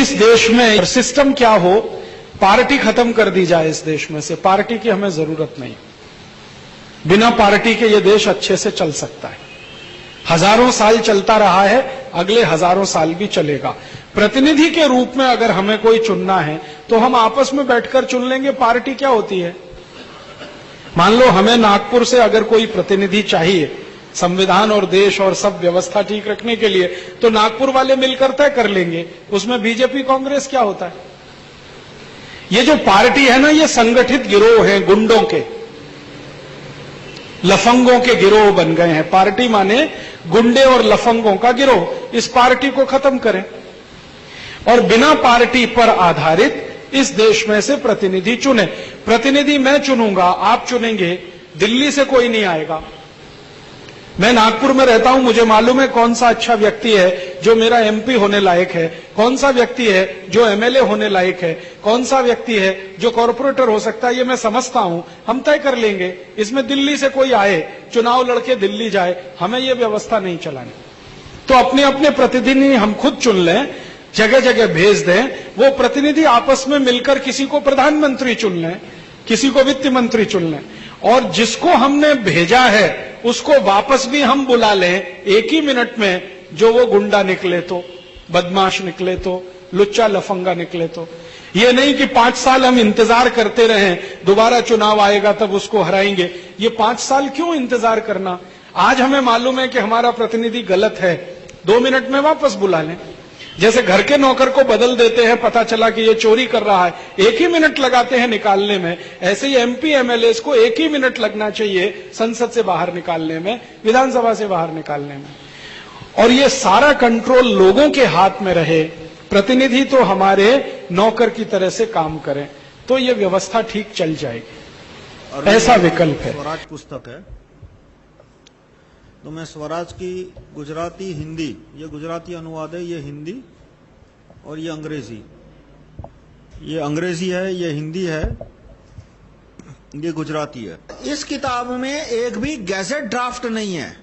इस देश में सिस्टम क्या हो, पार्टी खत्म कर दी जाए इस देश में से। पार्टी की हमें जरूरत नहीं, बिना पार्टी के ये देश अच्छे से चल सकता है। हजारों साल चलता रहा है, अगले हजारों साल भी चलेगा। प्रतिनिधि के रूप में अगर हमें कोई चुनना है तो हम आपस में बैठकर चुन लेंगे। पार्टी क्या होती है? मान लो हमें नागपुर से अगर कोई प्रतिनिधि चाहिए संविधान और देश और सब व्यवस्था ठीक रखने के लिए, तो नागपुर वाले मिलकर तय कर लेंगे। उसमें बीजेपी कांग्रेस क्या होता है? ये जो पार्टी है ना, ये संगठित गिरोह है, गुंडों के, लफंगों के गिरोह बन गए हैं। पार्टी माने गुंडे और लफंगों का गिरोह। इस पार्टी को खत्म करें और बिना पार्टी पर आधारित इस देश में से प्रतिनिधि चुने। प्रतिनिधि मैं चुनूंगा, आप चुनेंगे, दिल्ली से कोई नहीं आएगा। मैं नागपुर में रहता हूं, मुझे मालूम है कौन सा अच्छा व्यक्ति है जो मेरा एमपी होने लायक है, कौन सा व्यक्ति है जो एमएलए होने लायक है, कौन सा व्यक्ति है जो कॉर्पोरेटर हो सकता है, ये मैं समझता हूं। हम तय कर लेंगे। इसमें दिल्ली से कोई आए, चुनाव लड़के दिल्ली जाए, हमें ये व्यवस्था नहीं चलानी। तो अपने अपने प्रतिनिधि हम खुद चुन लें, जगह जगह भेज दें। वो प्रतिनिधि आपस में मिलकर किसी को प्रधानमंत्री चुन लें, किसी को वित्त मंत्री चुन लें, और जिसको हमने भेजा है उसको वापस भी हम बुला लें एक ही मिनट में। जो वो गुंडा निकले तो, बदमाश निकले तो, लुच्चा लफंगा निकले तो। ये नहीं कि 5 साल हम इंतजार करते रहें, दोबारा चुनाव आएगा तब उसको हराएंगे। ये 5 साल क्यों इंतजार करना? आज हमें मालूम है कि हमारा प्रतिनिधि गलत है, 2 मिनट में वापस बुला लें। जैसे घर के नौकर को बदल देते हैं, पता चला कि ये चोरी कर रहा है, 1 ही मिनट लगाते हैं निकालने में। ऐसे ही एमपी एमएलए को 1 ही मिनट लगना चाहिए संसद से बाहर निकालने में, विधानसभा से बाहर निकालने में। और ये सारा कंट्रोल लोगों के हाथ में रहे, प्रतिनिधि तो हमारे नौकर की तरह से काम करें, तो ये व्यवस्था ठीक चल जाएगी। ऐसा विकल्प है। स्वराज पुस्तक है, तो मैं स्वराज की गुजराती हिंदी, ये गुजराती अनुवाद है, ये हिंदी, और ये अंग्रेजी। ये अंग्रेजी है, ये हिंदी है, ये गुजराती है। इस किताब में एक भी गैजेट ड्राफ्ट नहीं है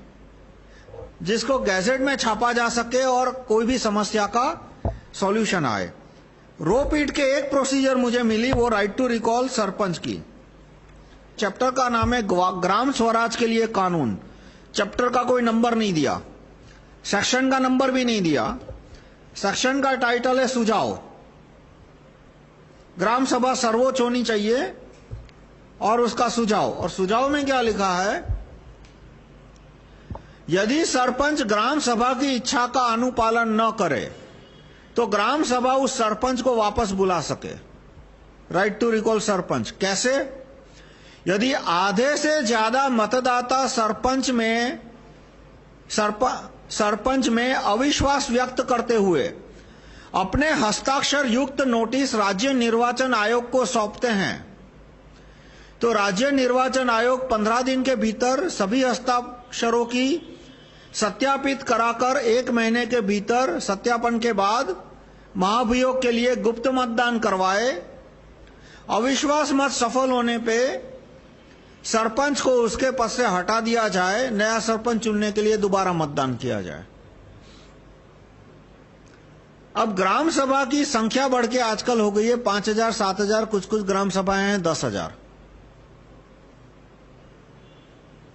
जिसको गैजेट में छापा जा सके और कोई भी समस्या का सॉल्यूशन आए। रो पीट के एक प्रोसीजर मुझे मिली, वो राइट टू रिकॉल सरपंच की। चैप्टर का नाम है ग्राम स्वराज के लिए कानून। चैप्टर का कोई नंबर नहीं दिया, सेक्शन का नंबर भी नहीं दिया। सेक्शन का टाइटल है सुझाव। ग्राम सभा सर्वोच्च होनी चाहिए और उसका सुझाव। और सुझाव में क्या लिखा है? यदि सरपंच ग्राम सभा की इच्छा का अनुपालन न करे तो ग्राम सभा उस सरपंच को वापस बुला सके। Right to recall sarpanch. कैसे? यदि आधे से ज्यादा मतदाता सरपंच में अविश्वास व्यक्त करते हुए अपने हस्ताक्षर युक्त नोटिस राज्य निर्वाचन आयोग को सौंपते हैं, तो राज्य निर्वाचन आयोग 15 दिन के भीतर सभी हस्ताक्षरों की सत्यापित कराकर 1 महीने के भीतर सत्यापन के बाद महाभियोग के लिए गुप्त मतदान करवाए। अविश्वास मत सफल होने पे सरपंच को उसके पद से हटा दिया जाए, नया सरपंच चुनने के लिए दोबारा मतदान किया जाए। अब ग्राम सभा की संख्या बढ़ के आजकल हो गई है 5000, 7000, कुछ ग्राम सभाएं हैं 10,000।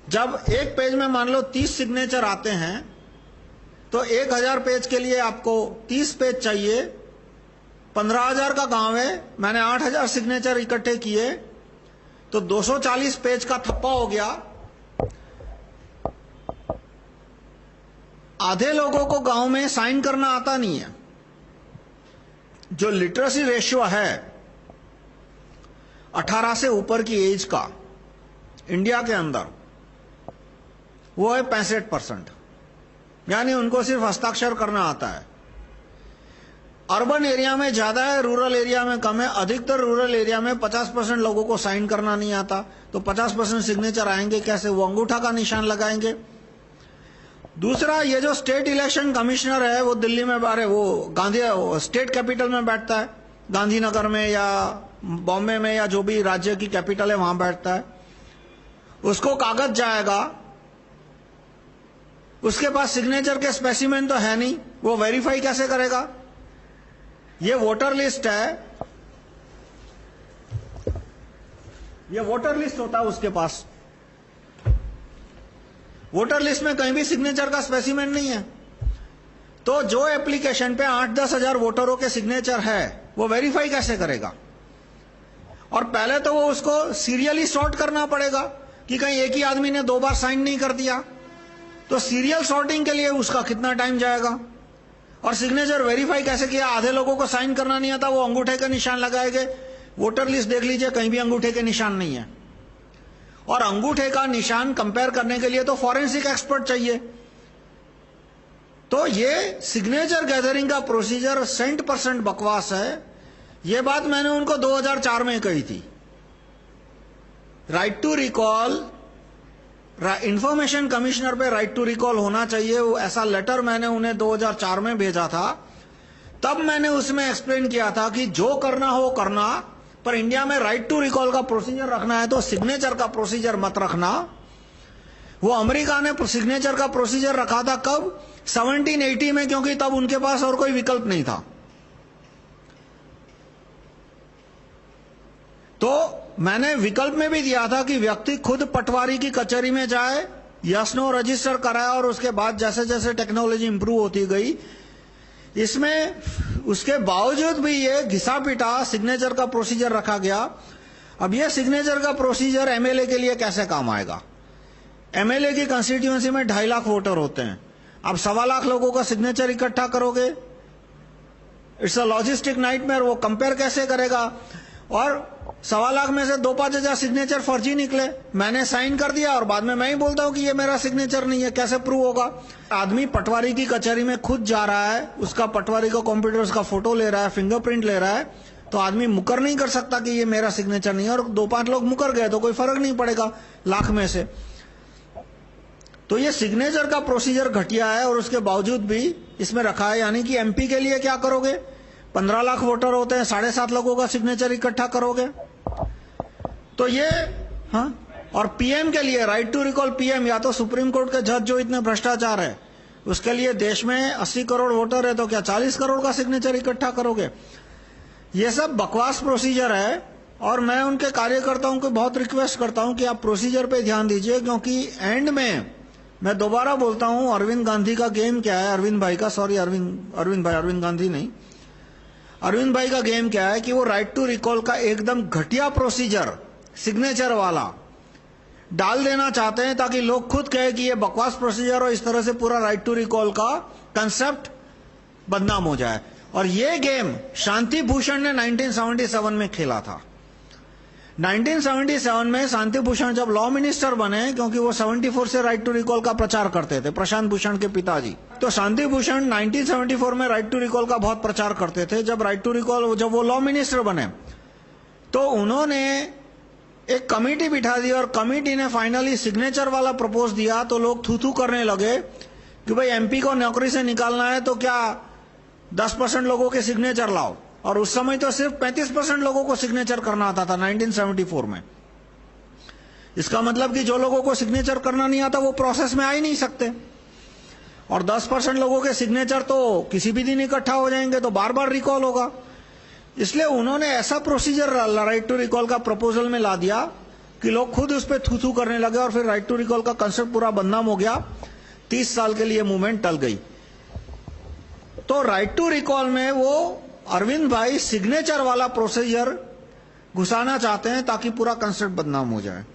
जब एक पेज में मान लो 30 सिग्नेचर आते हैं तो 1000 पेज के लिए आपको 30 पेज चाहिए। 15,000 का गांव है, मैंने 8,000 सिग्नेचर इकट्ठे किए तो 240 पेज का थप्पा हो गया। आधे लोगों को गांव में साइन करना आता नहीं है। जो लिटरेसी रेशियो है 18 से ऊपर की एज का इंडिया के अंदर, वो है 65%, यानी उनको सिर्फ हस्ताक्षर करना आता है। अर्बन एरिया में ज्यादा है, रूरल एरिया में कम है। अधिकतर रूरल एरिया में 50% लोगों को साइन करना नहीं आता, तो 50% सिग्नेचर आएंगे कैसे? वो अंगूठा का निशान लगाएंगे। दूसरा, ये जो स्टेट इलेक्शन कमिश्नर है वो दिल्ली में, वो गांधी स्टेट कैपिटल में बैठता है, गांधीनगर में या बॉम्बे में या जो भी राज्य की कैपिटल है वहां बैठता है। उसको कागज जाएगा, उसके पास सिग्नेचर के स्पेसिमेन तो है नहीं, वो वेरीफाई कैसे करेगा? ये वोटर लिस्ट है, ये वोटर लिस्ट होता है उसके पास। वोटर लिस्ट में कहीं भी सिग्नेचर का स्पेसिमेन नहीं है। तो जो एप्लीकेशन पे 8-10 हजार वोटरों के सिग्नेचर है वो वेरीफाई कैसे करेगा? और पहले तो वो उसको सीरियली सॉर्ट करना पड़ेगा कि कहीं एक ही आदमी ने 2 बार साइन नहीं कर दिया। तो सीरियल सॉर्टिंग के लिए उसका कितना टाइम जाएगा? और सिग्नेचर वेरीफाई कैसे किया? आधे लोगों को साइन करना नहीं आता, वो अंगूठे का निशान लगाएंगे। वोटर लिस्ट देख लीजिए, कहीं भी अंगूठे के निशान नहीं है। और अंगूठे का निशान कंपेयर करने के लिए तो फॉरेंसिक एक्सपर्ट चाहिए। तो ये सिग्नेचर गैदरिंग का प्रोसीजर 100% बकवास है। ये बात मैंने उनको 2004 में कही थी। Right to recall, information commissioner पे राइट टू रिकॉल होना चाहिए, वो ऐसा लेटर मैंने उन्हें 2004 में भेजा था। तब मैंने उसमें एक्सप्लेन किया था कि जो करना हो करना, पर इंडिया में राइट टू रिकॉल का प्रोसीजर रखना है तो सिग्नेचर का प्रोसीजर मत रखना। वो अमेरिका ने सिग्नेचर का प्रोसीजर रखा था कब? 1780 में, क्योंकि तब उनके पास और कोई विकल्प नहीं था। तो मैंने विकल्प में भी दिया था कि व्यक्ति खुद पटवारी की कचहरी में जाए, यस नो रजिस्टर कराए, और उसके बाद जैसे जैसे टेक्नोलॉजी इंप्रूव होती गई, इसमें उसके बावजूद भी ये घिसा पिटा सिग्नेचर का प्रोसीजर रखा गया। अब ये सिग्नेचर का प्रोसीजर एमएलए के लिए कैसे काम आएगा? एमएलए की कंस्टिट्यूएंसी में 2.5 लाख वोटर होते हैं। अब 1.25 लाख लोगों का सिग्नेचर इकट्ठा करोगे, इट्स अ लॉजिस्टिक नाइटमेयर। वो कंपेयर कैसे करेगा? और 1.25 लाख में से 2-5 हजार सिग्नेचर फर्जी निकले, मैंने साइन कर दिया और बाद में मैं ही बोलता हूं कि ये मेरा सिग्नेचर नहीं है, कैसे प्रूव होगा? आदमी पटवारी की कचहरी में खुद जा रहा है, उसका पटवारी का कंप्यूटर उसका फोटो ले रहा है, फिंगरप्रिंट ले रहा है, तो आदमी मुकर नहीं कर सकता कि ये मेरा सिग्नेचर नहीं है। और 2-5 लोग मुकर गए तो कोई फर्क नहीं पड़ेगा लाख में से। तो ये सिग्नेचर का प्रोसीजर घटिया है और उसके बावजूद भी इसमें रखा है। यानी कि एमपी के लिए क्या करोगे? 15 लाख वोटर होते हैं, 7.5 लोगों का सिग्नेचर इकट्ठा करोगे तो ये, हाँ। और पीएम के लिए राइट टू रिकॉल, पीएम या तो सुप्रीम कोर्ट के जज जो इतने भ्रष्टाचार है, उसके लिए देश में 80 करोड़ वोटर है, तो क्या 40 करोड़ का सिग्नेचर इकट्ठा करोगे? ये सब बकवास प्रोसीजर है। और मैं उनके कार्यकर्ताओं को बहुत रिक्वेस्ट करता हूं कि आप प्रोसीजर पे ध्यान दीजिए, क्योंकि एंड में मैं दोबारा बोलता हूं, अरविंद गांधी का गेम क्या है, अरविंद भाई का, सॉरी अरविंद गांधी नहीं, अरविंद भाई का गेम क्या है कि वो राइट टू रिकॉल का एकदम घटिया प्रोसीजर सिग्नेचर वाला डाल देना चाहते हैं, ताकि लोग खुद कहे कि ये बकवास प्रोसीजर और इस तरह से पूरा राइट टू रिकॉल का कंसेप्ट बदनाम हो जाए। और ये गेम शांति भूषण ने 1977 में खेला था। 1977 में शांति भूषण जब लॉ मिनिस्टर बने, क्योंकि वो 74 से राइट टू रिकॉल का प्रचार करते थे, प्रशांत भूषण के पिताजी, तो शांति भूषण 1974 में राइट टू रिकॉल का बहुत प्रचार करते थे। जब वो लॉ मिनिस्टर बने तो उन्होंने एक कमेटी बिठा दी और कमेटी ने फाइनली सिग्नेचर वाला प्रपोज दिया। तो लोग थू करने लगे कि भाई एमपी को नौकरी से निकालना है तो क्या 10% लोगों के सिग्नेचर लाओ। और उस समय तो सिर्फ 35% लोगों को सिग्नेचर करना आता था 1974 में। इसका मतलब कि जो लोगों को सिग्नेचर करना नहीं आता वो प्रोसेस में आ ही नहीं सकते। और 10% लोगों के सिग्नेचर तो किसी भी दिन इकट्ठा हो जाएंगे, तो बार बार रिकॉल होगा। इसलिए उन्होंने ऐसा प्रोसीजर राइट टू रिकॉल का प्रपोजल में ला दिया कि लोग खुद उस पर थू करने लगे, और फिर राइट टू रिकॉल का कंसेप्ट पूरा बदनाम हो गया। 30 साल के लिए मूवमेंट टल गई। तो राइट टू रिकॉल में वो अरविंद भाई सिग्नेचर वाला प्रोसीजर घुसाना चाहते हैं ताकि पूरा कंसेप्ट बदनाम हो जाए।